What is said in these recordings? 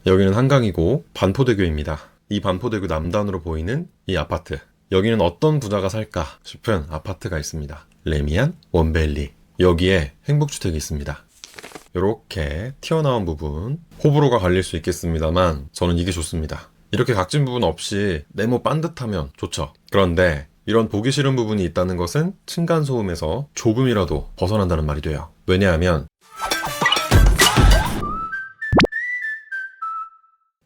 여기는 한강이고 반포대교입니다. 이 반포대교 남단으로 보이는 이 아파트. 여기는 어떤 부자가 살까 싶은 아파트가 있습니다. 레미안 원밸리. 여기에 행복주택이 있습니다. 이렇게 튀어나온 부분, 호불호가 갈릴 수 있겠습니다만 저는 이게 좋습니다. 이렇게 각진 부분 없이 네모 반듯하면 좋죠. 그런데 이런 보기 싫은 부분이 있다는 것은 층간소음에서 조금이라도 벗어난다는 말이 돼요. 왜냐하면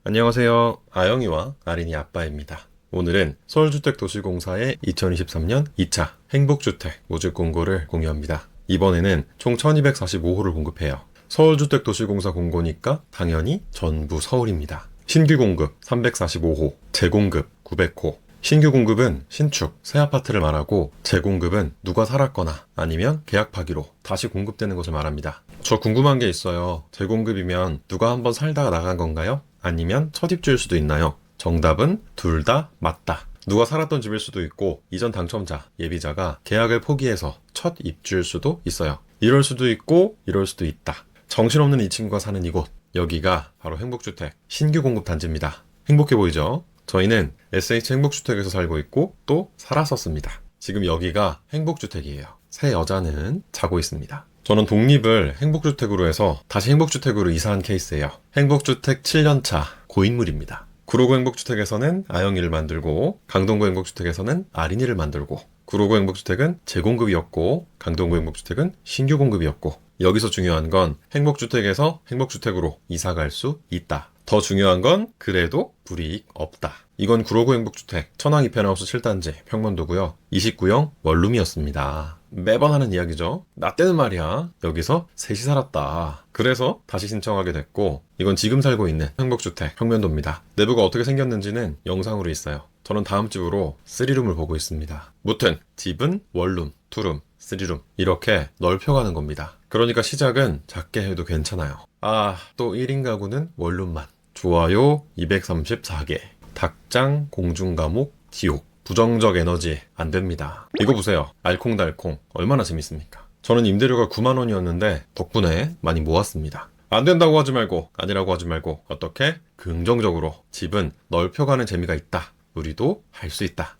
안녕하세요. 아영이와 아린이 아빠입니다. 오늘은 서울주택도시공사의 2023년 2차 행복주택 모집 공고를 공유합니다. 이번에는 총 1245호를 공급해요. 서울주택도시공사 공고니까 당연히 전부 서울입니다. 신규 공급 345호, 재공급 900호. 신규 공급은 신축, 새 아파트를 말하고 재공급은 누가 살았거나 아니면 계약 파기로 다시 공급되는 것을 말합니다. 저 궁금한 게 있어요. 재공급이면 누가 한번 살다가 나간 건가요? 아니면 첫 입주일 수도 있나요? 정답은 둘 다 맞다. 누가 살았던 집일 수도 있고 이전 당첨자, 예비자가 계약을 포기해서 첫 입주일 수도 있어요. 이럴 수도 있고 이럴 수도 있다. 정신없는 이 친구가 사는 이곳, 여기가 바로 행복주택 신규 공급 단지입니다. 행복해 보이죠? 저희는 SH 행복주택에서 살고 있고 또 살았었습니다. 지금 여기가 행복주택이에요. 새 여자는 자고 있습니다. 저는 독립을 행복주택으로 해서 다시 행복주택으로 이사한 케이스예요. 행복주택 7년차 고인물입니다. 구로구 행복주택에서는 아영이를 만들고 강동구 행복주택에서는 아린이를 만들고 구로구 행복주택은 재공급이었고 강동구 행복주택은 신규 공급이었고 여기서 중요한 건 행복주택에서 행복주택으로 이사갈 수 있다. 더 중요한 건 그래도 불이익 없다. 이건 구로구 행복주택 천왕 2펜하우스 7단지 평면도고요. 29형 원룸이었습니다. 매번 하는 이야기죠. 나 때는 말이야. 여기서 셋이 살았다. 그래서 다시 신청하게 됐고 이건 지금 살고 있는 행복주택 평면도입니다. 내부가 어떻게 생겼는지는 영상으로 있어요. 저는 다음 집으로 3룸을 보고 있습니다. 무튼 집은 원룸, 투룸, 3룸 이렇게 넓혀가는 겁니다. 그러니까 시작은 작게 해도 괜찮아요. 또 1인 가구는 원룸만. 좋아요 234개. 닭장, 공중감옥, 지옥. 부정적 에너지 안 됩니다. 이거 보세요. 알콩달콩 얼마나 재밌습니까? 저는 임대료가 9만 원이었는데 덕분에 많이 모았습니다. 안 된다고 하지 말고 아니라고 하지 말고 어떻게? 긍정적으로 집은 넓혀가는 재미가 있다. 우리도 할 수 있다.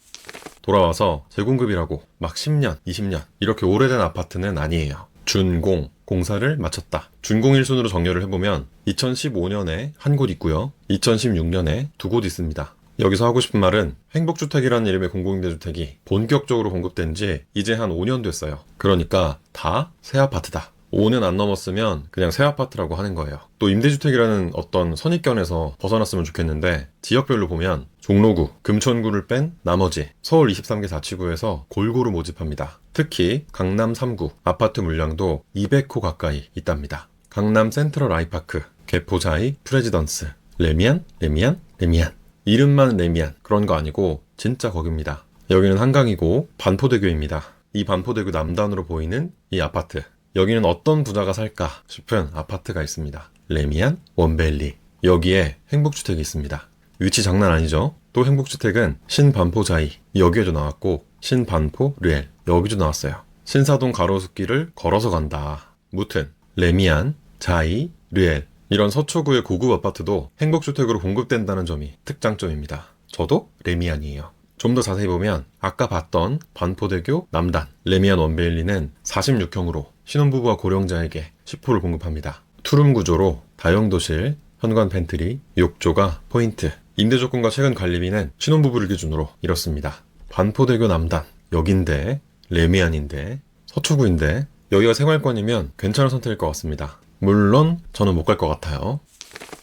돌아와서 재공급이라고 막 10년, 20년 이렇게 오래된 아파트는 아니에요. 준공, 공사를 마쳤다. 준공 일순으로 정렬을 해보면 2015년에 한 곳 있고요. 2016년에 두 곳 있습니다. 여기서 하고 싶은 말은 행복주택이라는 이름의 공공임대주택이 본격적으로 공급된 지 이제 한 5년 됐어요. 그러니까 다 새 아파트다. 5년 안 넘었으면 그냥 새 아파트라고 하는 거예요. 또 임대주택이라는 어떤 선입견에서 벗어났으면 좋겠는데 지역별로 보면 종로구, 금천구를 뺀 나머지 서울 23개 자치구에서 골고루 모집합니다. 특히 강남 3구 아파트 물량도 200호 가까이 있답니다. 강남 센트럴 아이파크, 개포자이 프레지던스, 레미안. 이름만 레미안 그런 거 아니고 진짜 거기입니다. 여기는 한강이고 반포대교입니다. 이 반포대교 남단으로 보이는 이 아파트. 여기는 어떤 부자가 살까 싶은 아파트가 있습니다. 레미안 원밸리. 여기에 행복주택이 있습니다. 위치 장난 아니죠? 또 행복주택은 신반포자이 여기에도 나왔고 신반포 르엘 여기도 나왔어요. 신사동 가로수길을 걸어서 간다. 무튼 레미안, 자이, 르엘 이런 서초구의 고급 아파트도 행복주택으로 공급된다는 점이 특장점입니다. 저도 레미안이에요. 좀 더 자세히 보면 아까 봤던 반포대교 남단 레미안 원베일리는 46형으로 신혼부부와 고령자에게 10호를 공급합니다. 투룸 구조로 다용도실, 현관 팬트리, 욕조가 포인트. 임대조건과 최근 관리비는 신혼부부를 기준으로 이렇습니다. 반포대교 남단 여긴데 레미안인데 서초구인데 여기가 생활권이면 괜찮은 선택일 것 같습니다. 물론 저는 못 갈 것 같아요.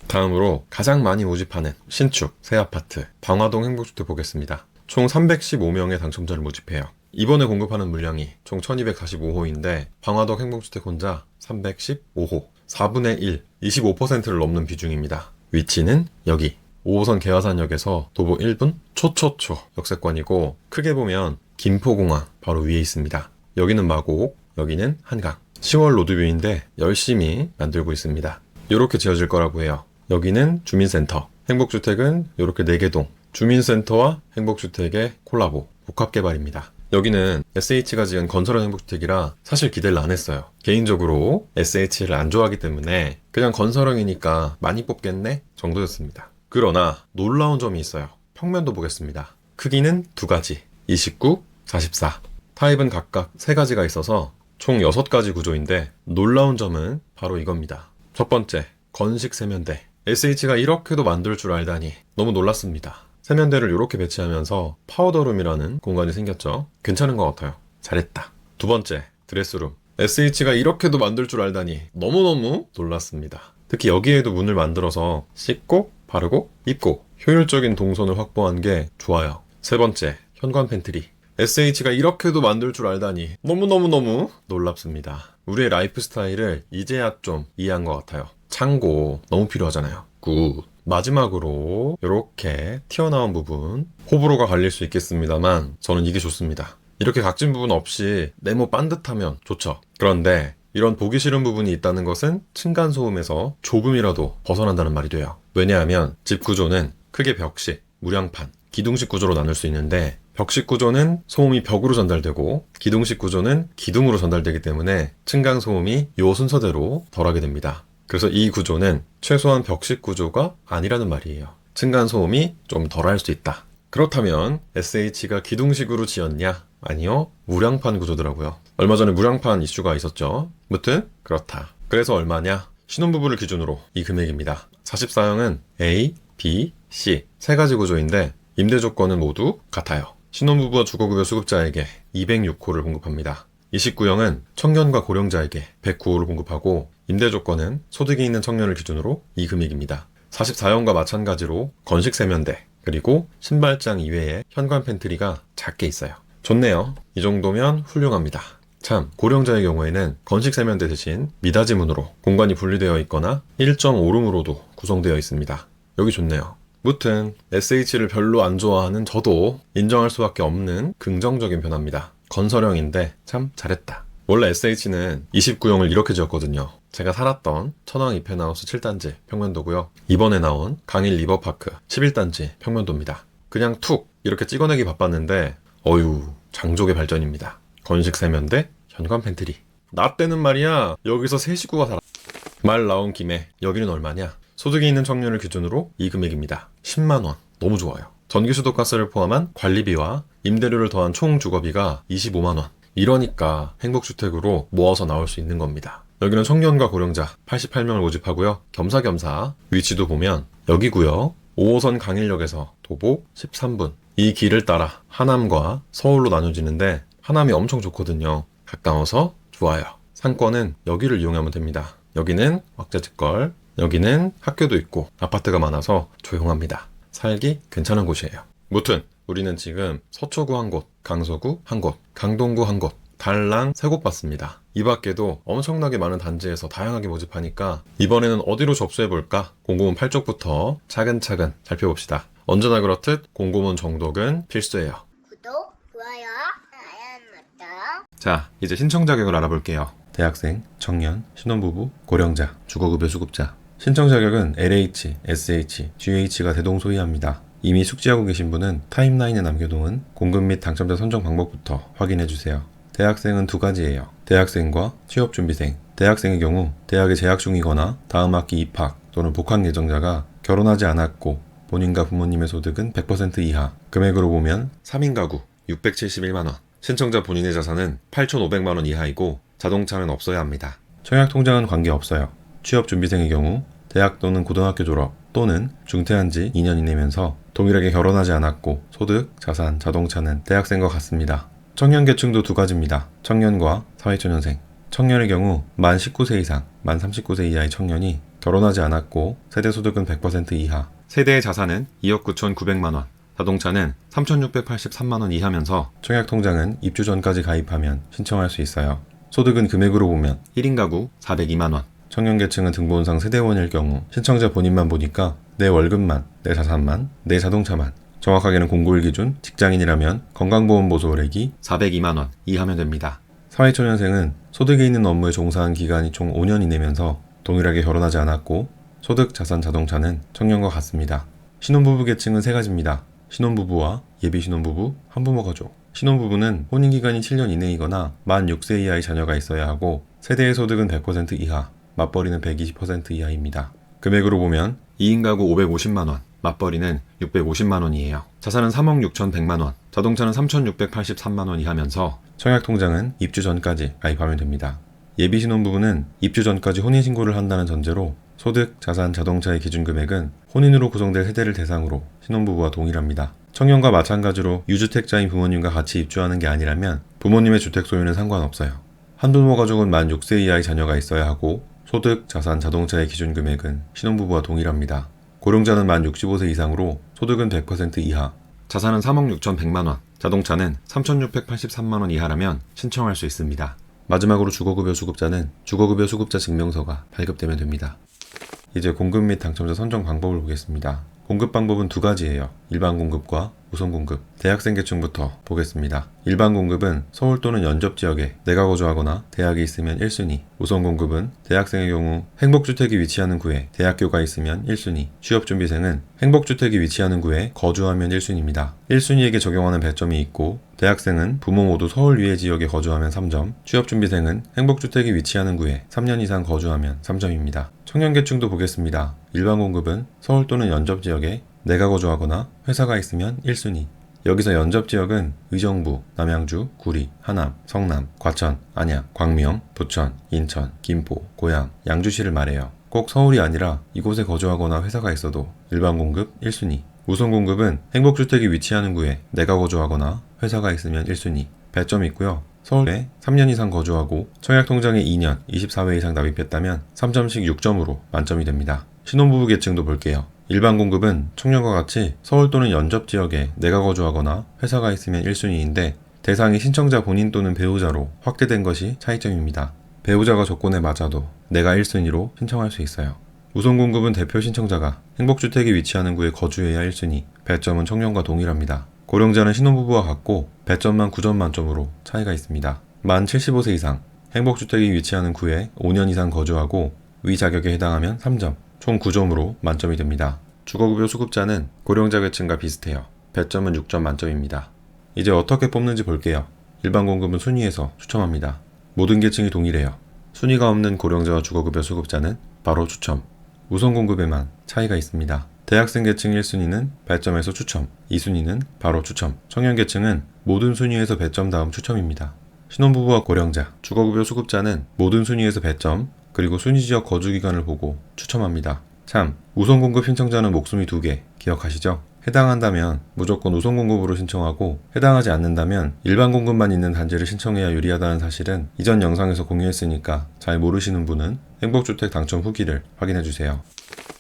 다음으로 가장 많이 모집하는 신축, 새 아파트, 방화동 행복주택 보겠습니다. 총 315명의 당첨자를 모집해요. 이번에 공급하는 물량이 총 1245호인데 방화동 행복주택 혼자 315호, 4분의 1, 25%를 넘는 비중입니다. 위치는 여기 5호선 개화산역에서 도보 1분 초초초 역세권이고 크게 보면 김포공항 바로 위에 있습니다. 여기는 마곡, 여기는 한강. 10월 로드뷰인데 열심히 만들고 있습니다. 이렇게 지어질 거라고 해요. 여기는 주민센터, 행복주택은 이렇게 4개 동, 주민센터와 행복주택의 콜라보, 복합개발입니다. 여기는 SH가 지은 건설형 행복주택이라 사실 기대를 안 했어요. 개인적으로 SH를 안 좋아하기 때문에 그냥 건설형이니까 많이 뽑겠네 정도였습니다. 그러나 놀라운 점이 있어요. 평면도 보겠습니다. 크기는 두 가지, 29, 44. 타입은 각각 세 가지가 있어서 총 6가지 구조인데 놀라운 점은 바로 이겁니다. 첫 번째, 건식 세면대. SH가 이렇게도 만들 줄 알다니 너무 놀랐습니다. 세면대를 이렇게 배치하면서 파우더룸이라는 공간이 생겼죠. 괜찮은 것 같아요. 잘했다. 두 번째, 드레스룸. SH가 이렇게도 만들 줄 알다니 너무너무 놀랐습니다. 특히 여기에도 문을 만들어서 씻고, 바르고, 입고 효율적인 동선을 확보한 게 좋아요. 세 번째, 현관 팬트리. SH가 이렇게도 만들 줄 알다니 너무너무너무 놀랍습니다. 우리의 라이프 스타일을 이제야 좀 이해한 것 같아요. 창고 너무 필요하잖아요. 굿. 마지막으로 이렇게 튀어나온 부분, 호불호가 갈릴 수 있겠습니다만 저는 이게 좋습니다. 이렇게 각진 부분 없이 네모 반듯하면 좋죠. 그런데 이런 보기 싫은 부분이 있다는 것은 층간소음에서 조금이라도 벗어난다는 말이 돼요. 왜냐하면 집 구조는 크게 벽식, 무량판, 기둥식 구조로 나눌 수 있는데 벽식 구조는 소음이 벽으로 전달되고 기둥식 구조는 기둥으로 전달되기 때문에 층간소음이 이 순서대로 덜하게 됩니다. 그래서 이 구조는 최소한 벽식 구조가 아니라는 말이에요. 층간소음이 좀 덜할 수 있다. 그렇다면 SH가 기둥식으로 지었냐? 아니요, 무량판 구조더라고요. 얼마 전에 무량판 이슈가 있었죠. 무튼 그렇다. 그래서 얼마냐? 신혼부부를 기준으로 이 금액입니다. 44형은 A, B, C 세 가지 구조인데 임대 조건은 모두 같아요. 신혼부부와 주거급여 수급자에게 206호를 공급합니다. 29형은 청년과 고령자에게 109호를 공급하고 임대 조건은 소득이 있는 청년을 기준으로 이 금액입니다. 44형과 마찬가지로 건식 세면대 그리고 신발장 이외에 현관 팬트리가 작게 있어요. 좋네요. 이 정도면 훌륭합니다. 참, 고령자의 경우에는 건식 세면대 대신 미닫이 문으로 공간이 분리되어 있거나 1.5룸으로도 구성되어 있습니다. 여기 좋네요. 무튼 SH를 별로 안 좋아하는 저도 인정할 수밖에 없는 긍정적인 변화입니다. 건설형인데 참 잘했다. 원래 SH는 29형을 이렇게 지었거든요. 제가 살았던 천왕 이펜하우스 7단지 평면도고요. 이번에 나온 강일 리버파크 11단지 평면도입니다. 그냥 툭 이렇게 찍어내기 바빴는데 어휴, 장족의 발전입니다. 건식 세면대, 현관 팬트리. 나 때는 말이야 여기서 세 식구가 살아. 말 나온 김에 여기는 얼마냐? 소득이 있는 청년을 기준으로 이 금액입니다. 10만원. 너무 좋아요. 전기수도가스를 포함한 관리비와 임대료를 더한 총 주거비가 25만원. 이러니까 행복주택으로 모아서 나올 수 있는 겁니다. 여기는 청년과 고령자 88명을 모집하고요. 겸사겸사 위치도 보면 여기고요. 5호선 강일역에서 도보 13분. 이 길을 따라 하남과 서울로 나눠지는데 하남이 엄청 좋거든요. 가까워서 좋아요. 상권은 여기를 이용하면 됩니다. 여기는 wak자직걸, 여기는 학교도 있고 아파트가 많아서 조용합니다. 살기 괜찮은 곳이에요. 무튼 우리는 지금 서초구 한 곳, 강서구 한 곳, 강동구 한 곳, 달랑 3곳 봤습니다. 이 밖에도 엄청나게 많은 단지에서 다양하게 모집하니까 이번에는 어디로 접수해볼까? 공고문 8쪽부터 차근차근 살펴봅시다. 언제나 그렇듯 공고문 정독은 필수예요. 구독, 좋아요, 알람 맞다. 자, 이제 신청 자격을 알아볼게요. 대학생, 청년, 신혼부부, 고령자, 주거급여 수급자. 신청 자격은 LH, SH, GH가 대동소이합니다. 이미 숙지하고 계신 분은 타임라인에 남겨놓은 공급 및 당첨자 선정 방법부터 확인해주세요. 대학생은 두 가지예요. 대학생과 취업준비생. 대학생의 경우 대학에 재학 중이거나 다음 학기 입학 또는 복학 예정자가 결혼하지 않았고 본인과 부모님의 소득은 100% 이하. 금액으로 보면 3인 가구 671만원. 신청자 본인의 자산은 8,500만원 이하이고 자동차는 없어야 합니다. 청약통장은 관계없어요. 취업준비생의 경우 대학 또는 고등학교 졸업 또는 중퇴한 지 2년 이내면서 동일하게 결혼하지 않았고 소득, 자산, 자동차는 대학생과 같습니다. 청년 계층도 두 가지입니다. 청년과 사회초년생. 청년의 경우 만 19세 이상, 만 39세 이하의 청년이 결혼하지 않았고 세대 소득은 100% 이하. 세대의 자산은 2억 9,900만원. 자동차는 3,683만원 이하면서 청약통장은 입주 전까지 가입하면 신청할 수 있어요. 소득은 금액으로 보면 1인 가구 402만원. 청년계층은 등본상 세대원일 경우 신청자 본인만 보니까 내 월급만, 내 자산만, 내 자동차만, 정확하게는 공고일 기준 직장인이라면 건강보험보수월액이 402만원 이하면 됩니다. 사회초년생은 소득이 있는 업무에 종사한 기간이 총 5년 이내면서 동일하게 결혼하지 않았고 소득, 자산, 자동차는 청년과 같습니다. 신혼부부 계층은 세 가지입니다. 신혼부부와 예비신혼부부, 한부모 가족. 신혼부부는 혼인기간이 7년 이내이거나 만 6세 이하의 자녀가 있어야 하고 세대의 소득은 100% 이하, 맞벌이는 120% 이하입니다. 금액으로 보면 2인 가구 550만원, 맞벌이는 650만원이에요. 자산은 3억 6,100만원, 자동차는 3,683만원이 하면서 청약통장은 입주 전까지 가입하면 됩니다. 예비 신혼부부는 입주 전까지 혼인신고를 한다는 전제로 소득, 자산, 자동차의 기준금액은 혼인으로 구성될 세대를 대상으로 신혼부부와 동일합니다. 청년과 마찬가지로 유주택자인 부모님과 같이 입주하는 게 아니라면 부모님의 주택 소유는 상관없어요. 한부모 가족은 만 6세 이하의 자녀가 있어야 하고 소득, 자산, 자동차의 기준금액은 신혼부부와 동일합니다. 고령자는 만 65세 이상으로 소득은 100% 이하, 자산은 3억 6,100만원, 자동차는 3,683만원 이하라면 신청할 수 있습니다. 마지막으로 주거급여 수급자는 주거급여 수급자 증명서가 발급되면 됩니다. 이제 공급 및 당첨자 선정 방법을 보겠습니다. 공급 방법은 두 가지예요. 일반 공급과 우선 공급. 대학생 계층부터 보겠습니다. 일반 공급은 서울 또는 연접 지역에 내가 거주하거나 대학이 있으면 1순위. 우선 공급은 대학생의 경우 행복주택이 위치하는 구에 대학교가 있으면 1순위. 취업준비생은 행복주택이 위치하는 구에 거주하면 1순위입니다. 1순위에게 적용하는 배점이 있고 대학생은 부모 모두 서울 위의 지역에 거주하면 3점, 취업준비생은 행복주택이 위치하는 구에 3년 이상 거주하면 3점입니다. 청년계층도 보겠습니다. 일반 공급은 서울 또는 연접 지역에 내가 거주하거나 회사가 있으면 1순위. 여기서 연접 지역은 의정부, 남양주, 구리, 하남, 성남, 과천, 안양, 광명, 부천, 인천, 김포, 고양, 양주시를 말해요. 꼭 서울이 아니라 이곳에 거주하거나 회사가 있어도 일반 공급 1순위. 우선 공급은 행복주택이 위치하는 구에 내가 거주하거나 회사가 있으면 1순위. 배점이 있고요. 서울에 3년 이상 거주하고 청약통장에 2년, 24회 이상 납입했다면 3점씩 6점으로 만점이 됩니다. 신혼부부 계층도 볼게요. 일반 공급은 청년과 같이 서울 또는 연접 지역에 내가 거주하거나 회사가 있으면 1순위인데 대상이 신청자 본인 또는 배우자로 확대된 것이 차이점입니다. 배우자가 조건에 맞아도 내가 1순위로 신청할 수 있어요. 우선 공급은 대표 신청자가 행복주택이 위치하는 구에 거주해야 1순위, 배점은 청년과 동일합니다. 고령자는 신혼부부와 같고 배점만 9점 만점으로 차이가 있습니다. 만 75세 이상, 행복주택이 위치하는 구에 5년 이상 거주하고 위 자격에 해당하면 3점, 총 9점으로 만점이 됩니다. 주거급여 수급자는 고령자 계층과 비슷해요. 배점은 6점 만점입니다. 이제 어떻게 뽑는지 볼게요. 일반 공급은 순위에서 추첨합니다. 모든 계층이 동일해요. 순위가 없는 고령자와 주거급여 수급자는 바로 추첨. 우선 공급에만 차이가 있습니다. 대학생 계층 1순위는 배점에서 추첨, 2순위는 바로 추첨. 청년 계층은 모든 순위에서 배점 다음 추첨입니다. 신혼부부와 고령자, 주거급여 수급자는 모든 순위에서 배점, 그리고 순위 지역 거주 기간을 보고 추첨합니다. 참, 우선 공급 신청자는 목숨이 2개 기억하시죠? 해당한다면 무조건 우선 공급으로 신청하고 해당하지 않는다면 일반 공급만 있는 단지를 신청해야 유리하다는 사실은 이전 영상에서 공유했으니까 잘 모르시는 분은 행복주택 당첨 후기를 확인해주세요.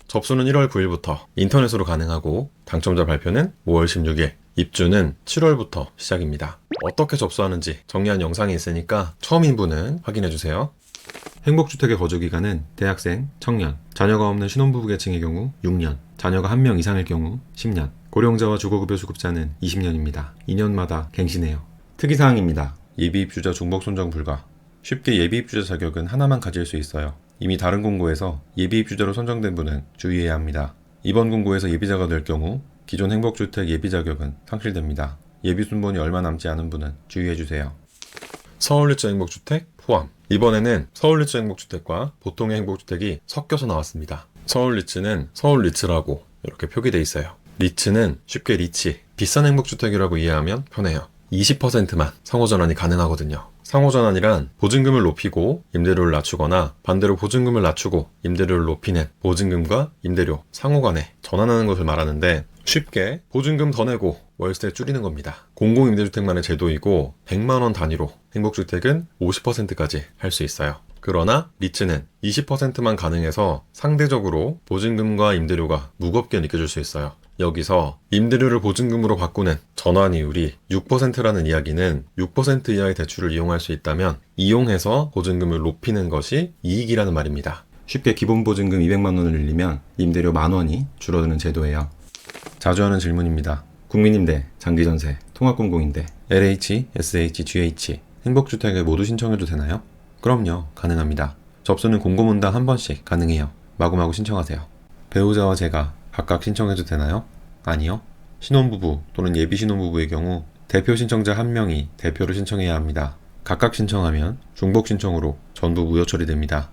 접수는 1월 9일부터 인터넷으로 가능하고 당첨자 발표는 5월 16일, 입주는 7월부터 시작입니다. 어떻게 접수하는지 정리한 영상이 있으니까 처음인 분은 확인해주세요. 행복주택의 거주기간은 대학생, 청년, 자녀가 없는 신혼부부 계층의 경우 6년, 자녀가 1명 이상일 경우 10년, 고령자와 주거급여 수급자는 20년입니다. 2년마다 갱신해요. 특이사항입니다. 예비입주자 중복선정 불가. 쉽게 예비입주자 자격은 하나만 가질 수 있어요. 이미 다른 공고에서 예비입주자로 선정된 분은 주의해야 합니다. 이번 공고에서 예비자가 될 경우 기존 행복주택 예비자격은 상실됩니다. 예비순번이 얼마 남지 않은 분은 주의해주세요. 서울리츠 행복주택 포함. 이번에는 서울리츠 행복주택과 보통의 행복주택이 섞여서 나왔습니다. 서울리츠는 서울리츠라고 이렇게 표기되어 있어요. 리츠는 쉽게 리치, 비싼 행복주택이라고 이해하면 편해요. 20%만 상호전환이 가능하거든요. 상호전환이란 보증금을 높이고 임대료를 낮추거나 반대로 보증금을 낮추고 임대료를 높이는 보증금과 임대료 상호 간에 전환하는 것을 말하는데 쉽게 보증금 더 내고 월세 줄이는 겁니다. 공공임대주택만의 제도이고 100만원 단위로 행복주택은 50%까지 할 수 있어요. 그러나 리츠는 20%만 가능해서 상대적으로 보증금과 임대료가 무겁게 느껴질 수 있어요. 여기서 임대료를 보증금으로 바꾸는 전환이율이 6%라는 이야기는 6% 이하의 대출을 이용할 수 있다면 이용해서 보증금을 높이는 것이 이익이라는 말입니다. 쉽게 기본 보증금 200만 원을 늘리면 임대료 10,000원이 줄어드는 제도예요. 자주 하는 질문입니다. 국민임대, 장기전세, 통합공공임대, LH, SH, GH, 행복주택에 모두 신청해도 되나요? 그럼요, 가능합니다. 접수는 공고문당 한 번씩 가능해요. 마구마구 신청하세요. 배우자와 제가 각각 신청해도 되나요? 아니요. 신혼부부 또는 예비 신혼부부의 경우 대표 신청자 1명이 대표로 신청해야 합니다. 각각 신청하면 중복 신청으로 전부 무효 처리됩니다.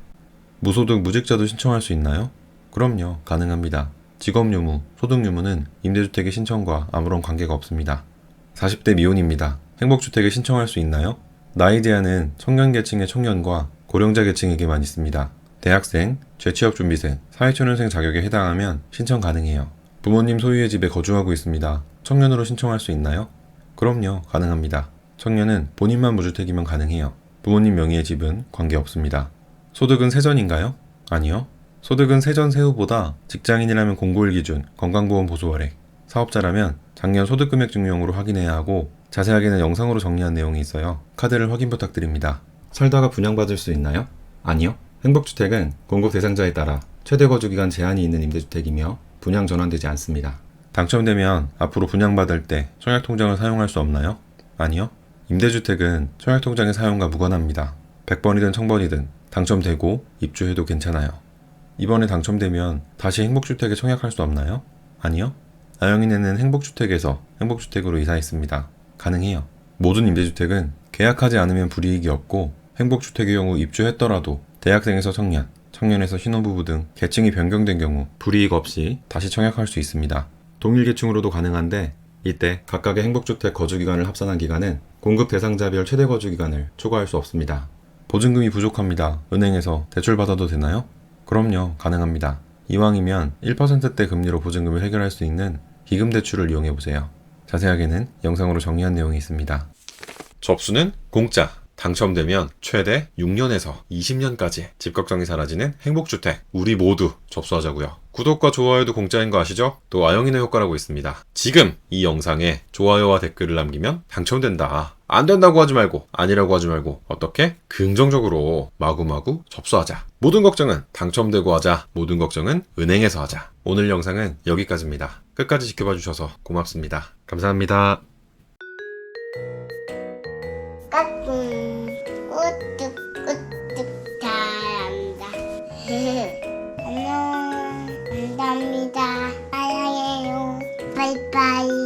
무소득 무직자도 신청할 수 있나요? 그럼요, 가능합니다. 직업유무, 소득유무는 임대주택의 신청과 아무런 관계가 없습니다. 40대 미혼입니다. 행복주택에 신청할 수 있나요? 나이 제한은 청년 계층의 청년과 고령자 계층에게만 있습니다. 대학생, 재취업준비생, 사회초년생 자격에 해당하면 신청 가능해요. 부모님 소유의 집에 거주하고 있습니다. 청년으로 신청할 수 있나요? 그럼요, 가능합니다. 청년은 본인만 무주택이면 가능해요. 부모님 명의의 집은 관계없습니다. 소득은 세전인가요? 아니요. 소득은 세전 세후보다 직장인이라면 공고일 기준 건강보험 보수월액, 사업자라면 작년 소득금액 증명으로 확인해야 하고 자세하게는 영상으로 정리한 내용이 있어요. 카드를 확인 부탁드립니다. 살다가 분양받을 수 있나요? 아니요. 행복주택은 공급 대상자에 따라 최대 거주기간 제한이 있는 임대주택이며 분양 전환되지 않습니다. 당첨되면 앞으로 분양받을 때 청약통장을 사용할 수 없나요? 아니요. 임대주택은 청약통장의 사용과 무관합니다. 100번이든 1000번이든 당첨되고 입주해도 괜찮아요. 이번에 당첨되면 다시 행복주택에 청약할 수 없나요? 아니요. 아영이네는 행복주택에서 행복주택으로 이사했습니다. 가능해요. 모든 임대주택은 계약하지 않으면 불이익이 없고 행복주택의 경우 입주했더라도 대학생에서 청년, 청년에서 신혼부부 등 계층이 변경된 경우 불이익 없이 다시 청약할 수 있습니다. 동일 계층으로도 가능한데 이때 각각의 행복주택 거주기간을 합산한 기간은 공급 대상자별 최대 거주기간을 초과할 수 없습니다. 보증금이 부족합니다. 은행에서 대출받아도 되나요? 그럼요, 가능합니다. 이왕이면 1%대 금리로 보증금을 해결할 수 있는 기금대출을 이용해보세요. 자세하게는 영상으로 정리한 내용이 있습니다. 접수는 공짜. 당첨되면 최대 6년에서 20년까지 집 걱정이 사라지는 행복주택 우리 모두 접수하자고요. 구독과 좋아요도 공짜인 거 아시죠? 또 아영이네 효과라고 있습니다. 지금 이 영상에 좋아요와 댓글을 남기면 당첨된다. 안 된다고 하지 말고 아니라고 하지 말고 어떻게? 긍정적으로 마구마구 접수하자. 모든 걱정은 당첨되고 하자. 모든 걱정은 은행에서 하자. 오늘 영상은 여기까지입니다. 끝까지 지켜봐 주셔서 고맙습니다. 감사합니다. 꾸뚝 꾸뚝 잘한다. 안녕. 감사합니다. 사랑해요. 바이바이.